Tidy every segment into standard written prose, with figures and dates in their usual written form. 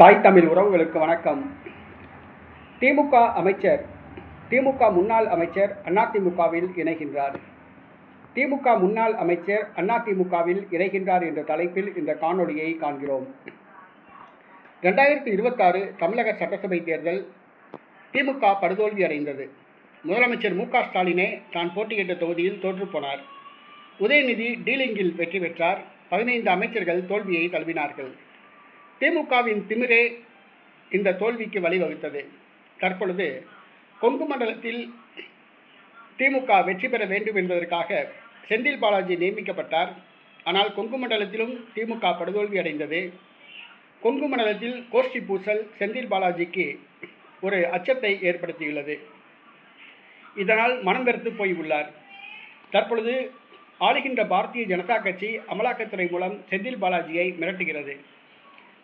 தாய் தமிழ் உறவுகளுக்கு வணக்கம். திமுக முன்னாள் அமைச்சர் அதிமுகவில் இணைகின்றார். திமுக முன்னாள் அமைச்சர் அதிமுகவில் இணைகின்றார் என்ற தலைப்பில் இந்த காணொளியை காண்கிறோம். 2026 தமிழக சட்டசபை தேர்தல் திமுக படுதோல்வி அடைந்தது. முதலமைச்சர் மு.க. ஸ்டாலினே தான் போட்டியிட்ட தொகுதியில் தோற்றுப்போனார். உதயநிதி டீலிங்கில் வெற்றி பெற்றார். 15 அமைச்சர்கள் தோல்வியை தழுவினார்கள். திமுகவின் திமிரே இந்த தோல்விக்கு வழிவகுத்தது. தற்பொழுது கொங்கு மண்டலத்தில் திமுக வெற்றி பெற வேண்டும் என்பதற்காக செந்தில் பாலாஜி நியமிக்கப்பட்டார். ஆனால் கொங்கு மண்டலத்திலும் திமுக படுதோல்வி அடைந்தது. கொங்கு மண்டலத்தில் கோஷ்டி பூசல் செந்தில் பாலாஜிக்கு ஒரு அச்சத்தை ஏற்படுத்தியுள்ளது. இதனால் மனம் வெறுத்து போய் உள்ளார். தற்பொழுது ஆளுகின்ற பாரதிய ஜனதா கட்சி அமலாக்கத்துறை மூலம் செந்தில் பாலாஜியை மிரட்டுகிறது.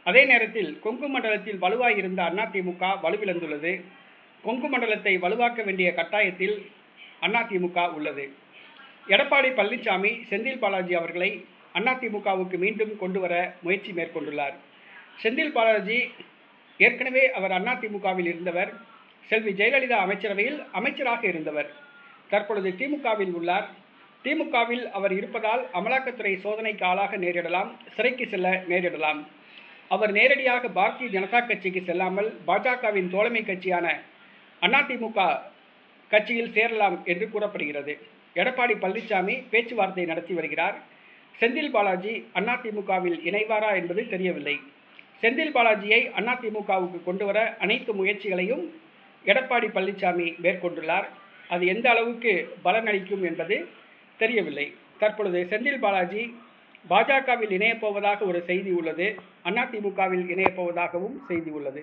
அதே நேரத்தில் கொங்கு மண்டலத்தில் வலுவாய் இருந்த அதிமுக வலுவிழந்துள்ளது. கொங்கு மண்டலத்தை வலுவாக்க வேண்டிய கட்டாயத்தில் அதிமுக உள்ளது. எடப்பாடி பழனிசாமி செந்தில் பாலாஜி அவர்களை அதிமுகவுக்கு மீண்டும் கொண்டு வர முயற்சி மேற்கொண்டுள்ளார். செந்தில் பாலாஜி ஏற்கனவே அவர் அதிமுகவில் இருந்தவர். செல்வி ஜெயலலிதா அமைச்சரவையில் அமைச்சராக இருந்தவர். தற்பொழுது திமுகவில் உள்ளார். திமுகவில் அவர் இருப்பதால் அமலாக்கத்துறை சோதனைக்கு ஆளாக நேரிடலாம், சிறைக்கு செல்ல நேரிடலாம். அவர் நேரடியாக பாரதிய ஜனதா கட்சிக்கு செல்லாமல் பாஜகவின் தோழமை கட்சியான அதிமுக கட்சியில் சேரலாம் என்று கூறப்படுகிறது. எடப்பாடி பழனிசாமி பேச்சுவார்த்தை நடத்தி வருகிறார். செந்தில் பாலாஜி அதிமுகவில் இணைவாரா என்பது தெரியவில்லை. செந்தில் பாலாஜியை அதிமுகவுக்கு கொண்டு வர அனைத்து முயற்சிகளையும் எடப்பாடி பழனிசாமி மேற்கொண்டுள்ளார். அது எந்த அளவுக்கு பலனளிக்கும் என்பது தெரியவில்லை. தற்பொழுது செந்தில் பாலாஜி பாஜகவில் இணையப்போவதாக ஒரு செய்தி உள்ளது. அதிமுகவில் இணையப்போவதாகவும் செய்தி உள்ளது.